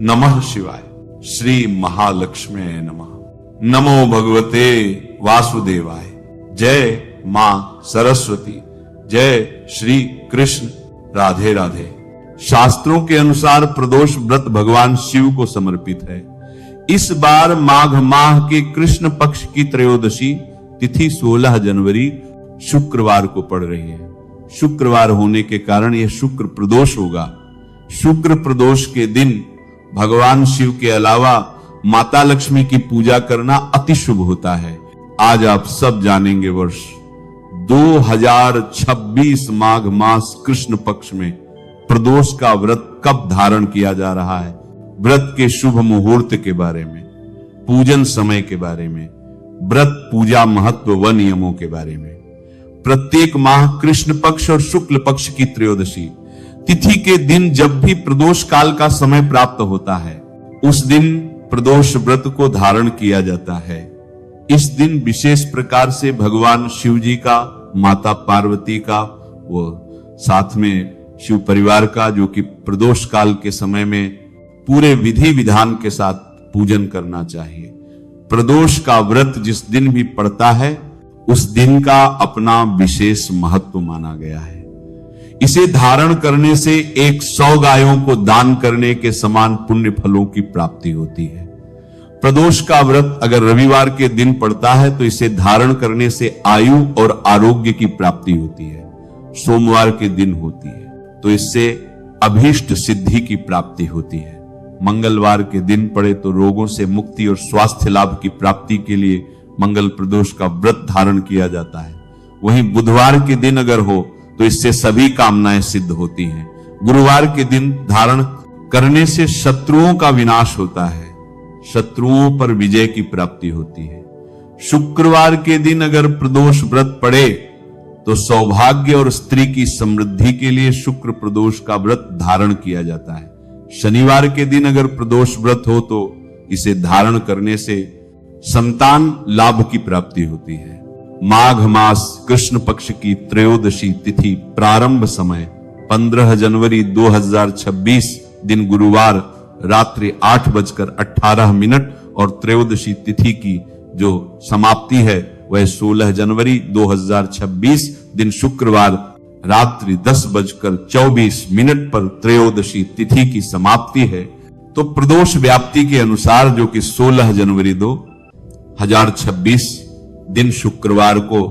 नमः शिवाय। श्री महालक्ष्मी नमः। नमो भगवते वासुदेवाय। जय मां सरस्वती। जय श्री कृष्ण। राधे राधे। शास्त्रों के अनुसार प्रदोष व्रत भगवान शिव को समर्पित है। इस बार माघ माह के कृष्ण पक्ष की त्रयोदशी तिथि 16 जनवरी शुक्रवार को पड़ रही है। शुक्रवार होने के कारण यह शुक्र प्रदोष होगा। शुक्र प्रदोष के दिन भगवान शिव के अलावा माता लक्ष्मी की पूजा करना अति शुभ होता है। आज आप सब जानेंगे वर्ष 2026 माघ मास कृष्ण पक्ष में प्रदोष का व्रत कब धारण किया जा रहा है, व्रत के शुभ मुहूर्त के बारे में, पूजन समय के बारे में, व्रत पूजा महत्व व नियमों के बारे में। प्रत्येक माह कृष्ण पक्ष और शुक्ल पक्ष की त्रयोदशी तिथि के दिन जब भी प्रदोष काल का समय प्राप्त होता है, उस दिन प्रदोष व्रत को धारण किया जाता है। इस दिन विशेष प्रकार से भगवान शिव जी का, माता पार्वती का, वो साथ में शिव परिवार का, जो कि प्रदोष काल के समय में पूरे विधि विधान के साथ पूजन करना चाहिए। प्रदोष का व्रत जिस दिन भी पड़ता है, उस दिन का अपना विशेष महत्व माना गया है। इसे धारण करने से 100 गायों को दान करने के समान पुण्य फलों की प्राप्ति होती है। प्रदोष का व्रत अगर रविवार के दिन पड़ता है तो इसे धारण करने से आयु और आरोग्य की प्राप्ति होती है। सोमवार के दिन होती है तो इससे अभीष्ट सिद्धि की प्राप्ति होती है। मंगलवार के दिन पड़े तो रोगों से मुक्ति और स्वास्थ्य लाभ की प्राप्ति के लिए मंगल प्रदोष का व्रत धारण किया जाता है। वहीं बुधवार के दिन अगर हो तो इससे सभी कामनाएं सिद्ध होती हैं। गुरुवार के दिन धारण करने से शत्रुओं का विनाश होता है, शत्रुओं पर विजय की प्राप्ति होती है। शुक्रवार के दिन अगर प्रदोष व्रत पड़े तो सौभाग्य और स्त्री की समृद्धि के लिए शुक्र प्रदोष का व्रत धारण किया जाता है। शनिवार के दिन अगर प्रदोष व्रत हो तो इसे धारण करने से संतान लाभ की प्राप्ति होती है। माघ मास कृष्ण पक्ष की त्रयोदशी तिथि प्रारंभ समय 15 जनवरी 2026 दिन गुरुवार रात्रि 8:18 और त्रयोदशी तिथि की जो समाप्ति है वह 16 जनवरी 2026 दिन शुक्रवार रात्रि 10:24 पर त्रयोदशी तिथि की समाप्ति है। तो प्रदोष व्याप्ति के अनुसार जो कि 16 जनवरी 2026 दिन शुक्रवार को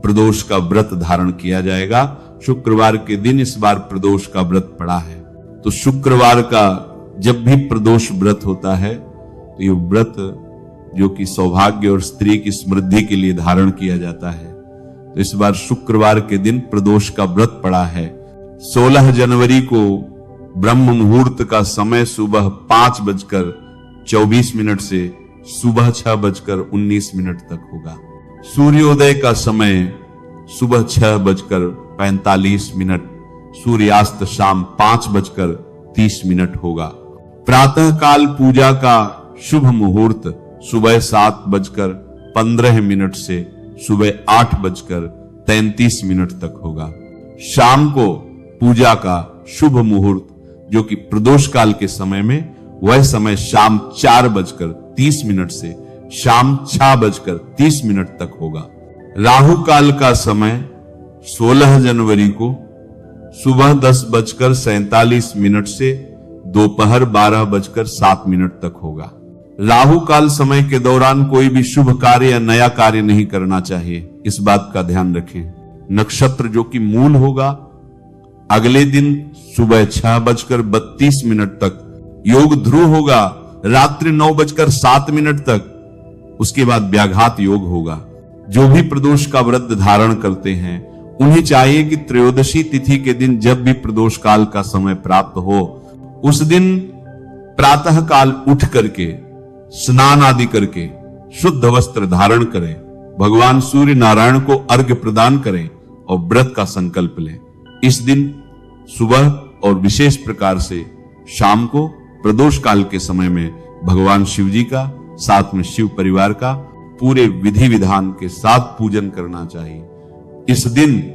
प्रदोष का व्रत धारण किया जाएगा। शुक्रवार के दिन इस बार प्रदोष का व्रत पड़ा है। तो शुक्रवार का जब भी प्रदोष व्रत होता है तो ये व्रत जो कि सौभाग्य और स्त्री की समृद्धि के लिए धारण किया जाता है। तो इस बार शुक्रवार के दिन प्रदोष का व्रत पड़ा है। 16 जनवरी को ब्रह्म मुहूर्त का समय सुबह 5:24 से सुबह 6:19 तक होगा। सूर्योदय का समय सुबह 6:45, सूर्यास्त शाम 5:30 होगा। प्रातः काल पूजा का शुभ मुहूर्त सुबह 7:15 से सुबह 8:33 तक होगा। शाम को पूजा का शुभ मुहूर्त जो कि प्रदोष काल के समय में वह समय शाम 4:30 से शाम 6:30 तक होगा। राहु काल का समय 16 जनवरी को सुबह 10:47 से दोपहर 12:07 तक होगा। राहु काल समय के दौरान कोई भी शुभ कार्य या नया कार्य नहीं करना चाहिए, इस बात का ध्यान रखें। नक्षत्र जो कि मूल होगा अगले दिन सुबह 6:32 तक, योग ध्रुव होगा रात्रि 9:07 तक, उसके बाद व्याघात योग होगा। जो भी प्रदोष का व्रत धारण करते हैं उन्हें चाहिए कि त्रयोदशी तिथि के दिन जब भी प्रदोष काल का समय प्राप्त हो उस दिन प्रातः काल उठ करके स्नान आदि करके शुद्ध वस्त्र धारण करें, भगवान सूर्य नारायण को अर्घ्य प्रदान करें और व्रत का संकल्प लें। इस दिन सुबह और विशेष प्रकार से शाम को प्रदोष काल के समय में भगवान शिव जी का, साथ में शिव परिवार का पूरे विधि विधान के साथ पूजन करना चाहिए। इस दिन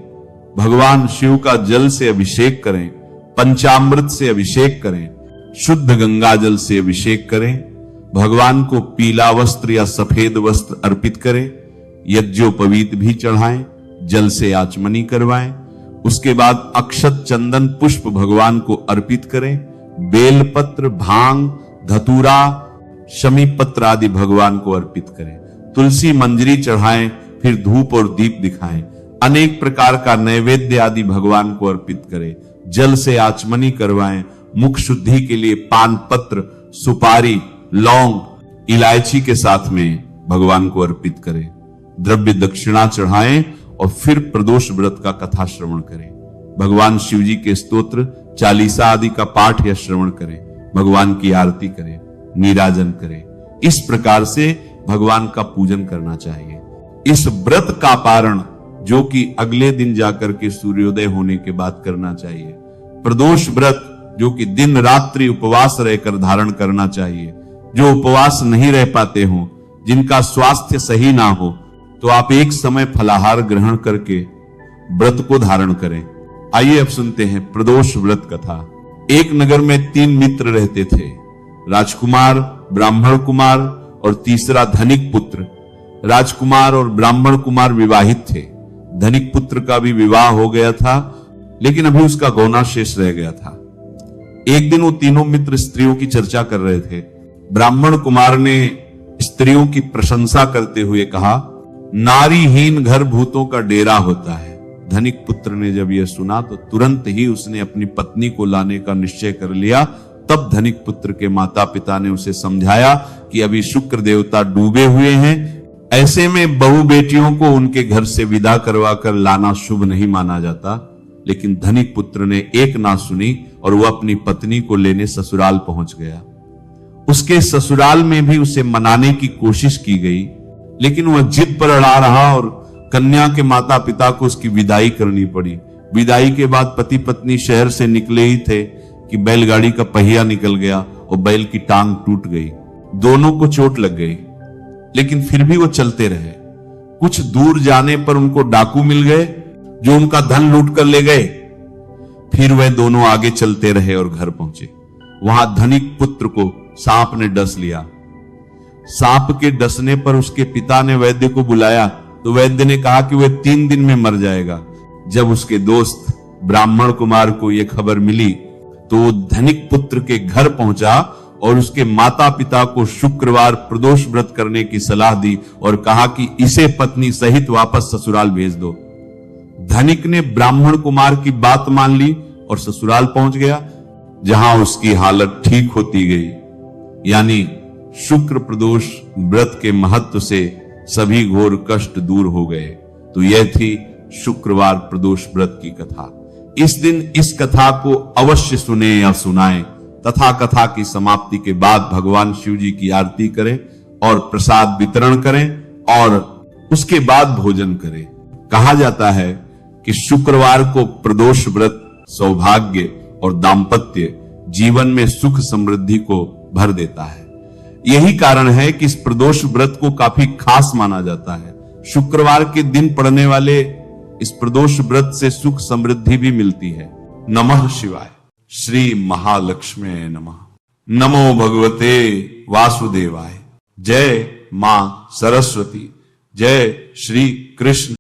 भगवान शिव का जल से अभिषेक करें, पंचामृत से अभिषेक करें, शुद्ध गंगा जल से अभिषेक करें, भगवान को पीला वस्त्र या सफेद वस्त्र अर्पित करें, यज्ञोपवीत भी चढ़ाएं, जल से आचमनी करवाएं। उसके बाद अक्षत चंदन पुष्प भगवान को अर्पित करें, बेलपत्र, भांग, धतूरा, शमी पत्र आदि भगवान को अर्पित करें, तुलसी मंजरी चढ़ाएं, फिर धूप और दीप दिखाएं, अनेक प्रकार का नैवेद्य आदि भगवान को अर्पित करें, जल से आचमनी करवाएं, मुख शुद्धि के लिए पान पत्र, सुपारी, लौंग, इलायची के साथ में भगवान को अर्पित करें, द्रव्य दक्षिणा चढ़ाएं और फिर प्रदोष व्रत का कथा श्रवण करें। भगवान शिव जी के स्तोत्र, चालीसा आदि का पाठ या श्रवण करें, भगवान की आरती करें, नीराजन करें। इस प्रकार से भगवान का पूजन करना चाहिए। इस व्रत का पारण जो कि अगले दिन जाकर के सूर्योदय होने के बाद करना चाहिए। प्रदोष व्रत जो कि दिन रात्रि उपवास रहकर धारण करना चाहिए। जो उपवास नहीं रह पाते हो, जिनका स्वास्थ्य सही ना हो, तो आप एक समय फलाहार ग्रहण करके व्रत को धारण करें। आइए अब सुनते हैं प्रदोष व्रत कथा। एक नगर में 3 मित्र रहते थे, राजकुमार, ब्राह्मण कुमार और तीसरा धनिक पुत्र। राजकुमार और ब्राह्मण कुमार विवाहित थे। धनिक पुत्र का भी विवाह हो गया था, लेकिन अभी उसका गौना शेष रह गया था। एक दिन वो तीनों मित्र स्त्रियों की चर्चा कर रहे थे। ब्राह्मण कुमार ने स्त्रियों की प्रशंसा करते हुए कहा, नारीहीन घर भूतों का डेरा होता है। धनिक पुत्र ने जब यह सुना तो तुरंत ही उसने अपनी पत्नी को लाने का निश्चय कर लिया। तब धनिक पुत्र के माता पिता ने उसे समझाया कि अभी शुक्र देवता डूबे हुए हैं, ऐसे में बहू बेटियों को उनके घर से विदा करवा कर लाना शुभ नहीं माना जाता। लेकिन धनिक पुत्र ने एक ना सुनी और वह अपनी पत्नी को लेने ससुराल पहुंच गया। उसके ससुराल में भी उसे मनाने की कोशिश की गई, लेकिन वह जिद पर अड़ा रहा और कन्या के माता पिता को उसकी विदाई करनी पड़ी। विदाई के बाद पति पत्नी शहर से निकले ही थे कि बैलगाड़ी का पहिया निकल गया और बैल की टांग टूट गई। दोनों को चोट लग गई, लेकिन फिर भी वो चलते रहे। कुछ दूर जाने पर उनको डाकू मिल गए जो उनका धन लूट कर ले गए। फिर वह दोनों आगे चलते रहे और घर पहुंचे। वहां धनिक पुत्र को सांप ने डस लिया। सांप के डसने पर उसके पिता ने वैद्य को बुलाया तो वैद्य ने कहा कि वह 3 दिन में मर जाएगा। जब उसके दोस्त ब्राह्मण कुमार को यह खबर मिली तो वो धनिक पुत्र के घर पहुंचा और उसके माता पिता को शुक्रवार प्रदोष व्रत करने की सलाह दी और कहा कि इसे पत्नी सहित वापस ससुराल भेज दो। धनिक ने ब्राह्मण कुमार की बात मान ली और ससुराल पहुंच गया, जहां उसकी हालत ठीक होती गई। यानी शुक्र प्रदोष व्रत के महत्व से सभी घोर कष्ट दूर हो गए। तो यह थी शुक्रवार प्रदोष व्रत की कथा। इस दिन इस कथा को अवश्य सुने या सुनाएं तथा कथा की समाप्ति के बाद भगवान शिव जी की आरती करें और प्रसाद वितरण करें और उसके बाद भोजन करें। कहा जाता है कि शुक्रवार को प्रदोष व्रत सौभाग्य और दाम्पत्य जीवन में सुख समृद्धि को भर देता है। यही कारण है कि इस प्रदोष व्रत को काफी खास माना जाता है। शुक्रवार के दिन पड़ने वाले इस प्रदोष व्रत से सुख समृद्धि भी मिलती है। नमः शिवाय। श्री महालक्ष्मी नमः। नमो भगवते वासुदेवाय। जय मां सरस्वती। जय श्री कृष्ण।